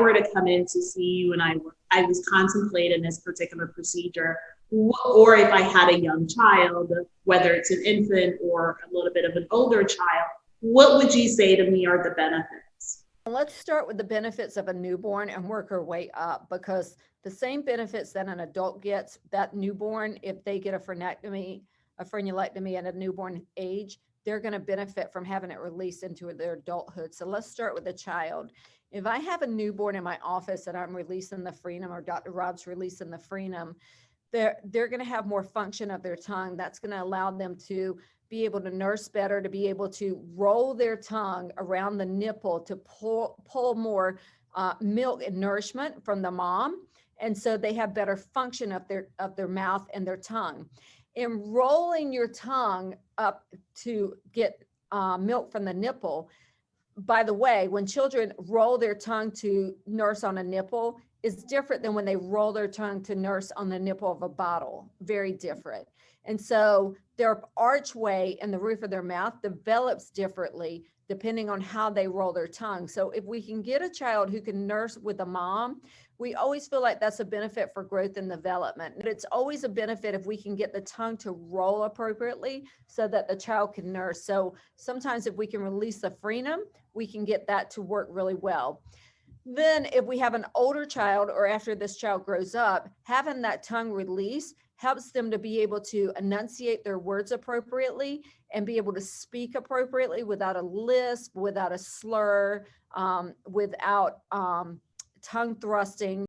were to come in to see you and I was contemplating this particular procedure, or if I had a young child, whether it's an infant or a little bit of an older child, what would you say to me are the benefits? Let's start with the benefits of a newborn and work our way up, because the same benefits that an adult gets, that newborn, if they get a frenulectomy at a newborn age, they're going to benefit from having it released into their adulthood. So let's start with the child. If I have a newborn in my office and I'm releasing the frenum, or Dr. Rob's releasing the frenum, they're going to have more function of their tongue. That's going to allow them to be able to nurse better, to be able to roll their tongue around the nipple to pull more milk and nourishment from the mom. And so they have better function of their mouth and their tongue. In rolling your tongue up to get milk from the nipple, by the way, when children roll their tongue to nurse on a nipple, is different than when they roll their tongue to nurse on the nipple of a bottle. Very different. And so their archway and the roof of their mouth develops differently depending on how they roll their tongue. So if we can get a child who can nurse with a mom, we always feel like that's a benefit for growth and development. And it's always a benefit if we can get the tongue to roll appropriately so that the child can nurse. So sometimes if we can release the frenum, we can get that to work really well. Then if we have an older child, or after this child grows up, having that tongue release helps them to be able to enunciate their words appropriately and be able to speak appropriately without a lisp, without a slur, without tongue thrusting.